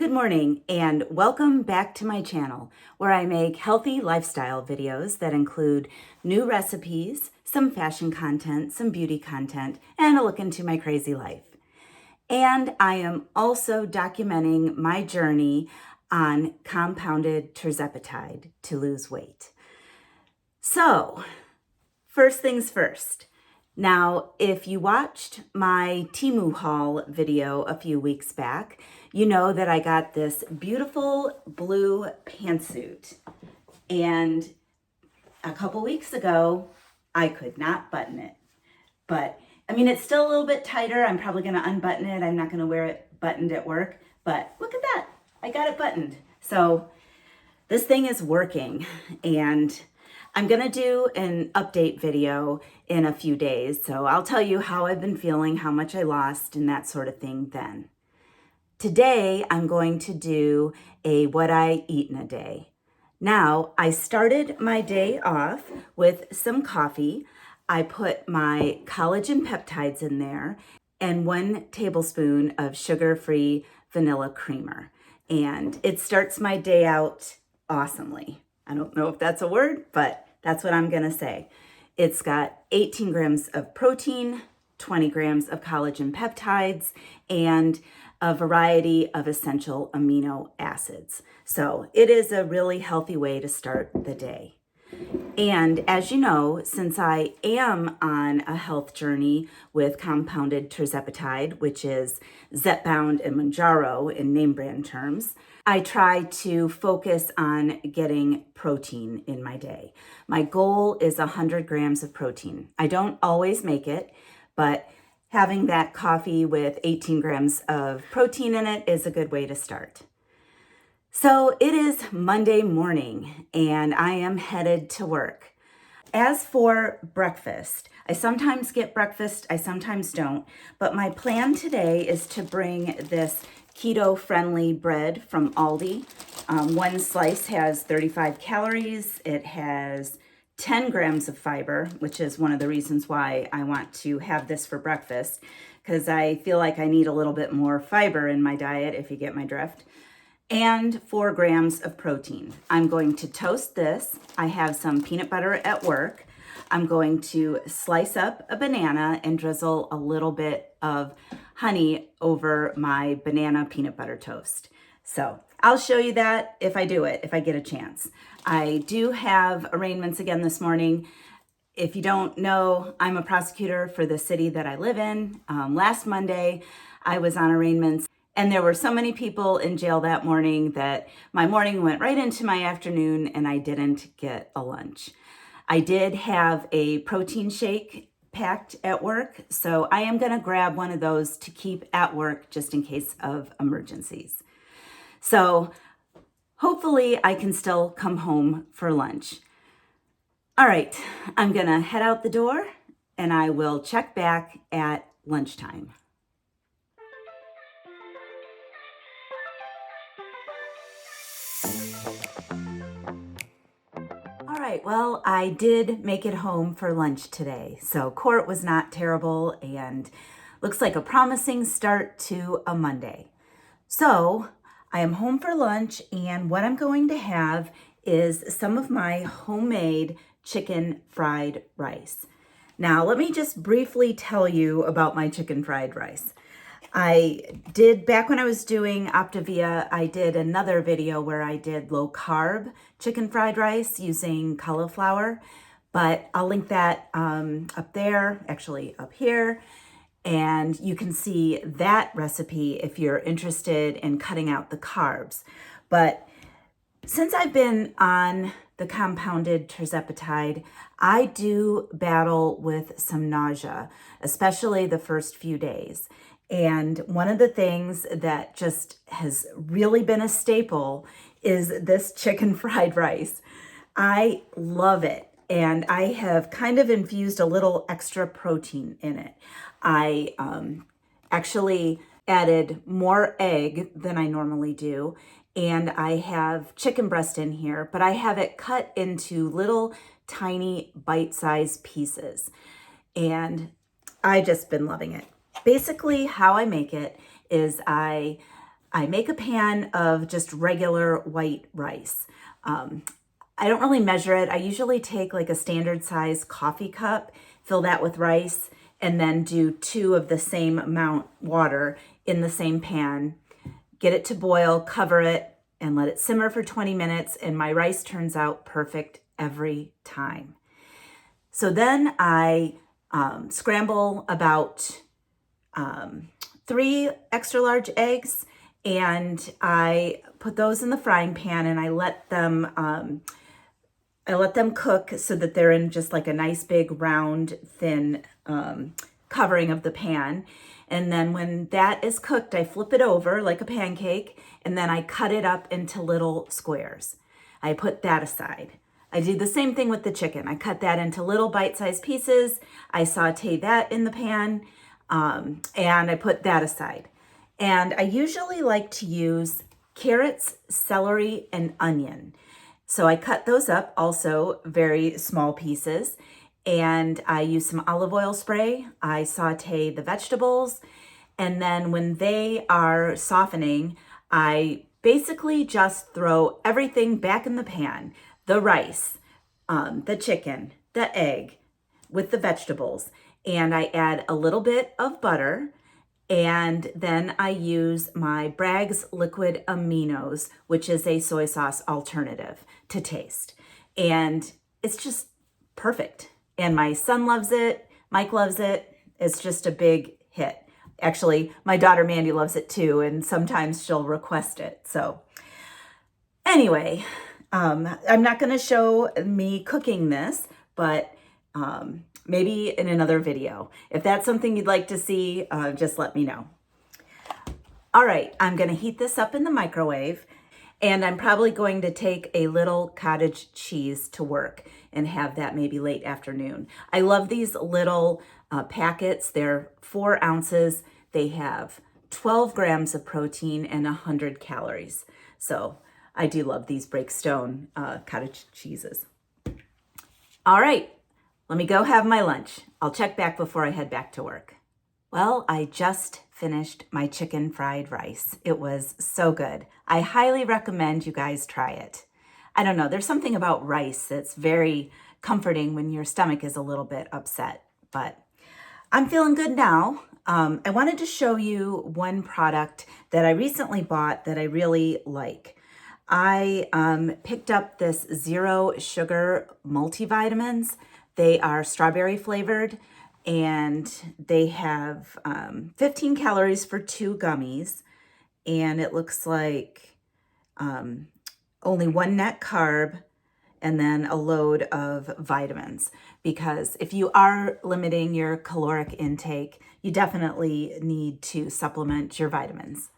Good morning and welcome back to my channel where I make healthy lifestyle videos that include new recipes, some fashion content, some beauty content, and a look into my crazy life. And I am also documenting my journey on compounded Tirzepatide to lose weight. So, first things first. Now, if you watched my Temu haul video a few weeks back, you know that I got this beautiful blue pantsuit. And a couple weeks ago, I could not button it. But, it's still a little bit tighter. I'm probably going to unbutton it. I'm not going to wear it buttoned at work. But look at that. I got it buttoned. So this thing is working. And I'm going to do an update video in a few days, so I'll tell you how I've been feeling, how much I lost, and that sort of thing then. Today, I'm going to do a what I eat in a day. Now, I started my day off with some coffee. I put my collagen peptides in there and 1 tablespoon of sugar-free vanilla creamer. And it starts my day out awesomely. I don't know if that's a word, but that's what I'm gonna say. It's got 18 grams of protein, 20 grams of collagen peptides, and a variety of essential amino acids. So it is a really healthy way to start the day. And as you know, since I am on a health journey with compounded Tirzepatide, which is Zepbound and Mounjaro in name brand terms, I try to focus on getting protein in my day. My goal is 100 grams of protein. I don't always make it, but having that coffee with 18 grams of protein in it is a good way to start. So it is Monday morning and I am headed to work. As for breakfast, I sometimes get breakfast, I sometimes don't, but my plan today is to bring this keto-friendly bread from Aldi. 1 slice has 35 calories. It has 10 grams of fiber, which is one of the reasons why I want to have this for breakfast, because I feel like I need a little bit more fiber in my diet, if you get my drift. And 4 grams of protein. I'm going to toast this. I have some peanut butter at work. I'm going to slice up a banana and drizzle a little bit of honey over my banana peanut butter toast. So I'll show you that if I do it, if I get a chance. I do have arraignments again this morning. If you don't know, I'm a prosecutor for the city that I live in. Last Monday, I was on arraignments. And there were so many people in jail that morning that my morning went right into my afternoon and I didn't get a lunch. I did have a protein shake packed at work, so I am gonna grab one of those to keep at work just in case of emergencies. So hopefully I can still come home for lunch. All right, I'm gonna head out the door and I will check back at lunchtime. All right, well, I did make it home for lunch today. So court was not terrible and looks like a promising start to a Monday. So I am home for lunch and what I'm going to have is some of my homemade chicken fried rice. Now, let me just briefly tell you about my chicken fried rice. I did, back when I was doing Optavia, I did another video where I did low carb chicken fried rice using cauliflower, but I'll link that up there, actually up here, and you can see that recipe if you're interested in cutting out the carbs. But since I've been on the compounded Tirzepatide, I do battle with some nausea, especially the first few days. And one of the things that just has really been a staple is this chicken fried rice. I love it. And I have kind of infused a little extra protein in it. I actually added more egg than I normally do. And I have chicken breast in here, but I have it cut into little tiny bite-sized pieces. And I've just been loving it. Basically, how I make it is I I make a pan of just regular white rice. I don't really measure it. I usually take like a standard size coffee cup, fill that with rice, and then do 2 of the same amount water in the same pan. Get it to boil, cover it, and let it simmer for 20 minutes, and my rice turns out perfect every time. So then I scramble about 3 extra large eggs, and I put those in the frying pan, and I let them cook so that they're in just like a nice big round thin covering of the pan. And then when that is cooked, I flip it over like a pancake, and then I cut it up into little squares. I put that aside. I do the same thing with the chicken. I cut that into little bite-sized pieces. I saute that in the pan, and I put that aside. And I usually like to use carrots, celery, and onion. So I cut those up, also very small pieces, and I use some olive oil spray. I saute the vegetables, and then when they are softening, I basically just throw everything back in the pan. The rice, the chicken, the egg with the vegetables, and I add a little bit of butter, and then I use my Bragg's liquid aminos, which is a soy sauce alternative to taste. And it's just perfect. And my son loves it. Mike loves it. It's just a big hit. Actually, my daughter Mandy loves it too, and sometimes she'll request it. So anyway, I'm not going to show me cooking this, but maybe in another video. If that's something you'd like to see, just let me know. All right, I'm going to heat this up in the microwave, and I'm probably going to take a little cottage cheese to work and have that maybe late afternoon. I love these little packets. They're 4 ounces. They have 12 grams of protein and 100 calories. So I do love these Breakstone cottage cheeses. All right, let me go have my lunch. I'll check back before I head back to work. Well, I just finished my chicken fried rice. It was so good. I highly recommend you guys try it. I don't know, there's something about rice that's very comforting when your stomach is a little bit upset, but I'm feeling good now. I wanted to show you one product that I recently bought that I really like. I picked up this 0 sugar multivitamins. They are strawberry flavored, and they have 15 calories for 2 gummies, and it looks like only 1 net carb and then a load of vitamins, because if you are limiting your caloric intake, you definitely need to supplement your vitamins.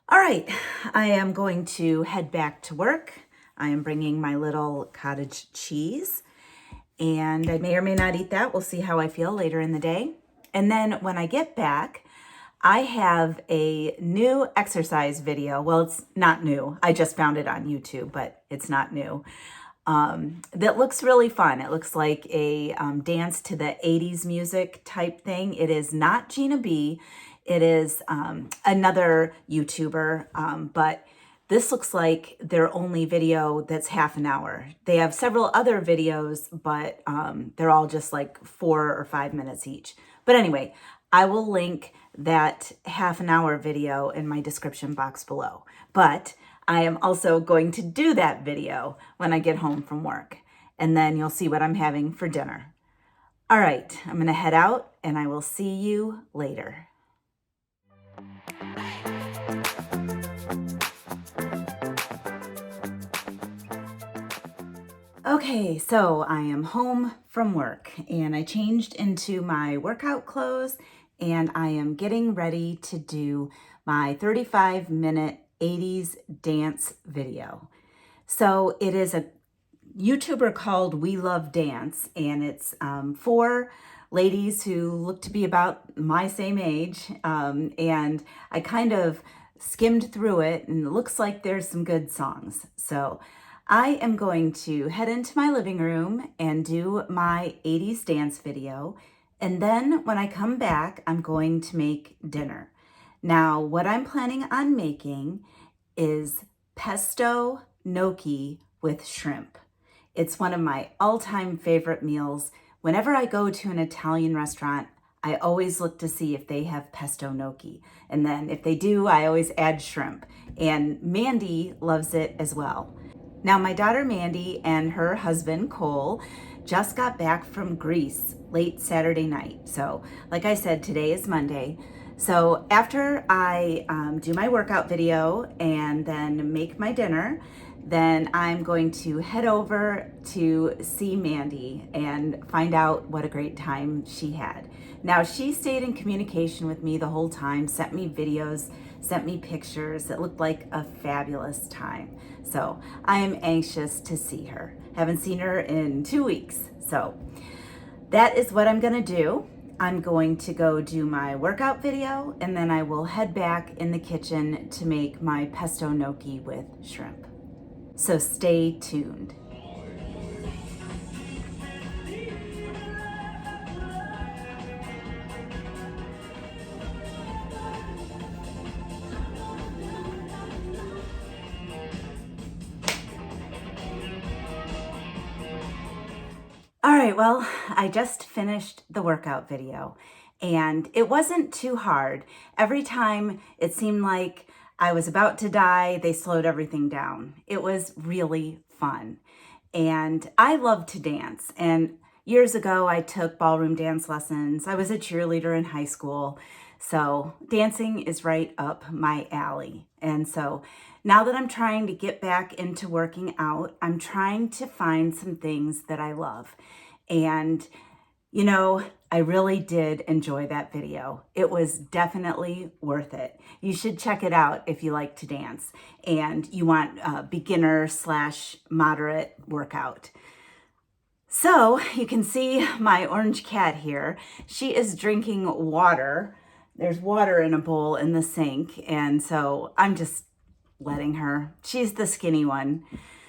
All right, I am going to head back to work. I am bringing my little cottage cheese, and I may or may not eat that. We'll see how I feel later in the day. And then when I get back, I have a new exercise video. Well, it's not new. I just found it on YouTube, but it's not new. That looks really fun. It looks like a dance to the 80s music type thing. It is not Gina B. It is another YouTuber, but this looks like their only video that's half an hour. They have several other videos, but they're all just like 4 or 5 minutes each. But anyway, I will link that half an hour video in my description box below. But I am also going to do that video when I get home from work, and then you'll see what I'm having for dinner. All right, I'm gonna head out, and I will see you later. Okay, so I am home from work, and I changed into my workout clothes, and I am getting ready to do my 35-minute 80s dance video. So it is a YouTuber called We Love Dance, and it's 4 ladies who look to be about my same age, and I kind of skimmed through it, and it looks like there's some good songs. So I am going to head into my living room and do my 80s dance video, and then when I come back, I'm going to make dinner. Now, what I'm planning on making is pesto gnocchi with shrimp. It's one of my all-time favorite meals. Whenever I go to an Italian restaurant, I always look to see if they have pesto gnocchi. And then if they do, I always add shrimp. And Mandy loves it as well. Now, my daughter Mandy and her husband Cole just got back from Greece late Saturday night. So like I said, today is Monday. So after I do my workout video and then make my dinner, then I'm going to head over to see Mandy and find out what a great time she had. Now, she stayed in communication with me the whole time, sent me videos, sent me pictures. It looked like a fabulous time. So I am anxious to see her. Haven't seen her in 2 weeks. So that is what I'm gonna do. I'm going to go do my workout video, and then I will head back in the kitchen to make my pesto gnocchi with shrimp. So stay tuned. All right, well, I just finished the workout video and it wasn't too hard. Every time it seemed like I was about to die, they slowed everything down. It was really fun. And I love to dance. And years ago, I took ballroom dance lessons. I was a cheerleader in high school. So dancing is right up my alley. And so now that I'm trying to get back into working out, I'm trying to find some things that I love. And, you know, I really did enjoy that video. It was definitely worth it. You should check it out if you like to dance and you want a beginner/moderate workout. So you can see my orange cat here. She is drinking water. There's water in a bowl in the sink. And so I'm just letting her. She's the skinny one.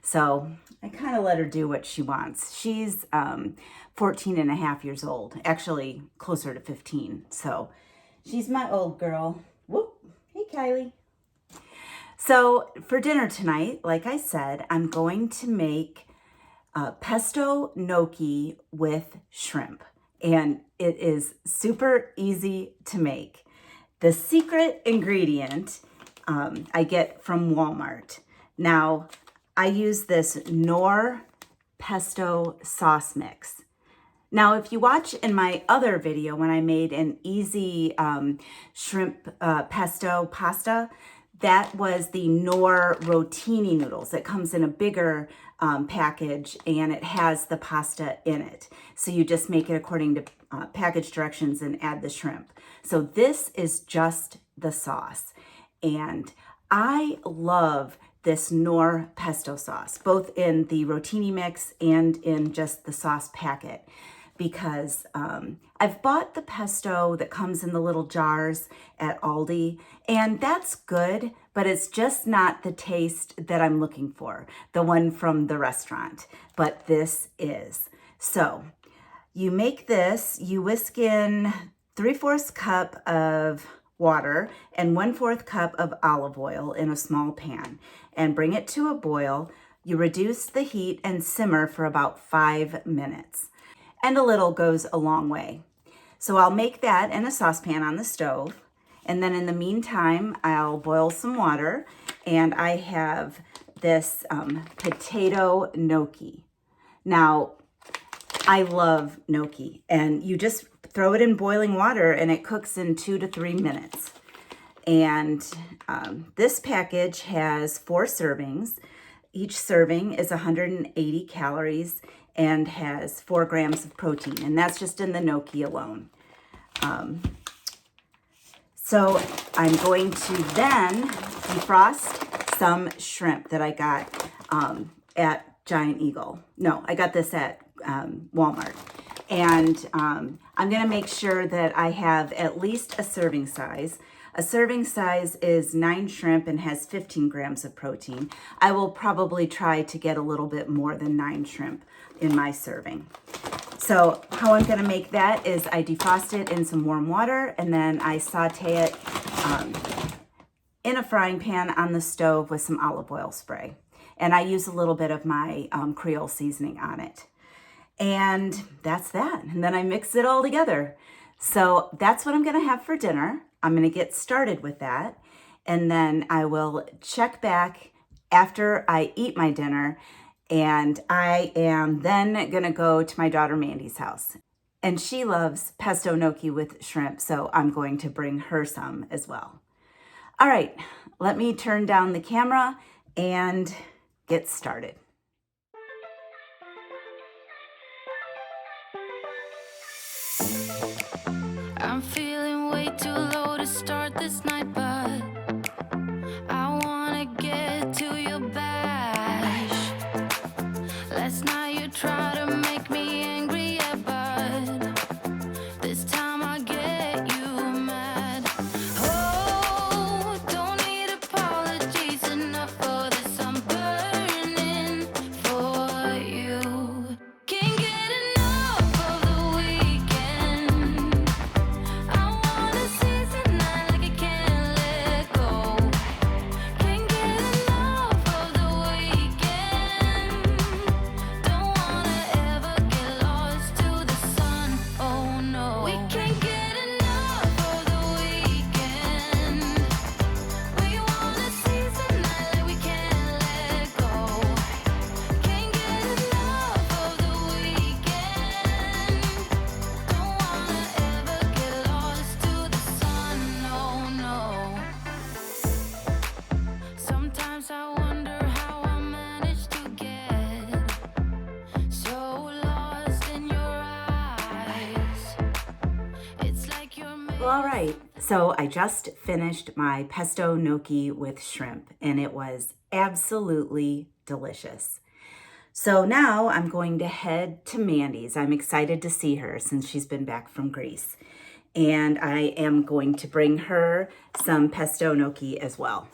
So I kind of let her do what she wants. She's 14 and a half years old, actually closer to 15. So she's my old girl. Whoop. Hey, Kylie. So for dinner tonight, like I said, I'm going to make pesto gnocchi with shrimp. And it is super easy to make. The secret ingredient I get from Walmart. Now, I use this Knorr pesto sauce mix. Now, if you watch in my other video when I made an easy shrimp pesto pasta, that was the Knorr rotini noodles. It comes in a bigger package and it has the pasta in it. So you just make it according to package directions and add the shrimp. So this is just the sauce. And I love this Knorr pesto sauce, both in the rotini mix and in just the sauce packet, because I've bought the pesto that comes in the little jars at Aldi, and that's good, but it's just not the taste that I'm looking for, the one from the restaurant, but this is. So you make this, you whisk in 3/4 cup of water and 1/4 cup of olive oil in a small pan and bring it to a boil. You reduce the heat and simmer for about 5 minutes. And a little goes a long way. So I'll make that in a saucepan on the stove. And then in the meantime, I'll boil some water. And I have this potato gnocchi. Now, I love gnocchi. And you just throw it in boiling water and it cooks in 2 to 3 minutes. And this package has 4 servings. Each serving is 180 calories and has 4 grams of protein. And that's just in the gnocchi alone. So I'm going to then defrost some shrimp that I got at Giant Eagle. No, I got this at Walmart. And I'm going to make sure that I have at least a serving size. A serving size is 9 shrimp and has 15 grams of protein. I will probably try to get a little bit more than 9 shrimp in my serving. So how I'm going to make that is I defrost it in some warm water and then I saute it in a frying pan on the stove with some olive oil spray. And I use a little bit of my Creole seasoning on it. And that's that. And then I mix it all together. So that's what I'm gonna have for dinner. I'm gonna get started with that. And then I will check back after I eat my dinner. And I am then gonna go to my daughter Mandy's house. And she loves pesto gnocchi with shrimp, so I'm going to bring her some as well. All right, let me turn down the camera and get started. I'm feeling way too low to start this night, but I wanna get to your bash. Last night you tried to make me angry, yeah, but this time I get you mad. Oh, don't need apologies enough for this. I'm burning for you. Can't get enough of the weekend. I wanna seize the night like I can't let go. Can't get enough of the weekend. Don't wanna ever get lost to the sun. Oh no. We can't get enough of the weekend. We wanna seize the night like we can't let go. Can't get enough of the weekend. Don't wanna ever get lost to the sun. Oh no. Sometimes I wonder how I managed to get so lost in your eyes. It's like you're Well, all right, so I just finished my pesto gnocchi with shrimp, and it was absolutely delicious. So now I'm going to head to Mandy's. I'm excited to see her since she's been back from Greece. And I am going to bring her some pesto gnocchi as well.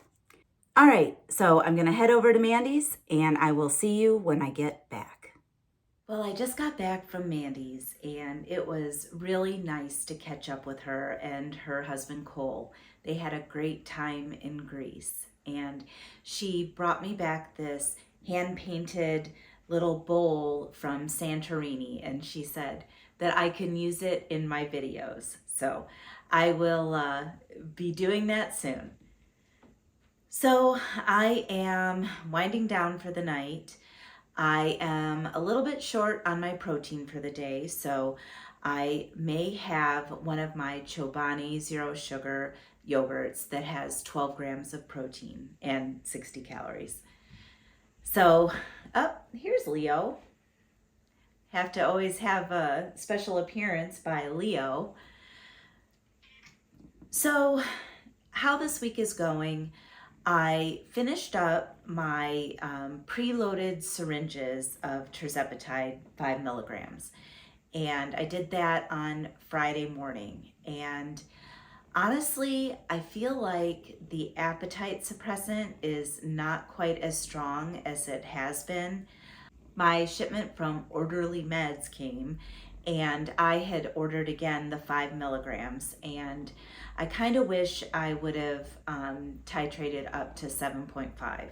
All right, so I'm gonna head over to Mandy's and I will see you when I get back. Well, I just got back from Mandy's and it was really nice to catch up with her and her husband Cole. They had a great time in Greece and she brought me back this hand-painted little bowl from Santorini, and she said that I can use it in my videos. So I will be doing that soon. So I am winding down for the night. I am a little bit short on my protein for the day, so I may have one of my Chobani zero sugar yogurts that has 12 grams of protein and 60 calories. So, here's Leo. Have to always have a special appearance by Leo. So, how this week is going, I finished up my preloaded syringes of Tirzepatide 5 milligrams. And I did that on Friday morning. And honestly, I feel like the appetite suppressant is not quite as strong as it has been. My shipment from Orderly Meds came and I had ordered again the 5 milligrams, and I kind of wish I would have titrated up to 7.5,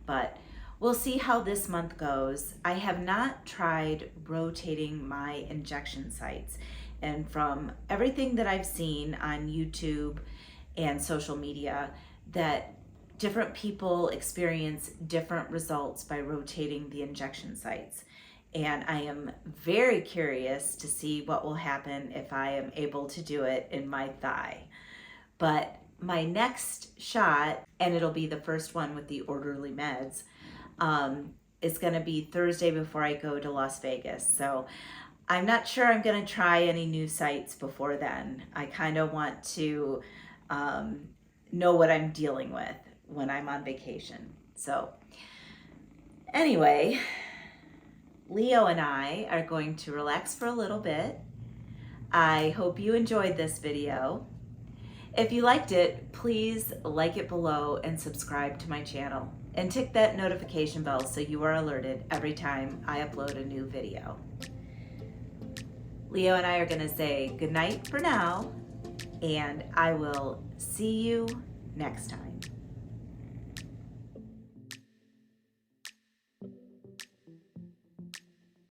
but we'll see how this month goes. I have not tried rotating my injection sites, and from everything that I've seen on YouTube and social media, that different people experience different results by rotating the injection sites. And I am very curious to see what will happen if I am able to do it in my thigh. But my next shot, and it'll be the first one with the Orderly Meds, is going to be Thursday before I go to Las Vegas. So I'm not sure I'm going to try any new sites before then. I kind of want to know what I'm dealing with when I'm on vacation. So anyway, Leo and I are going to relax for a little bit. I hope you enjoyed this video. If you liked it, please like it below and subscribe to my channel. And tick that notification bell so you are alerted every time I upload a new video. Leo and I are going to say goodnight for now, and I will see you next time.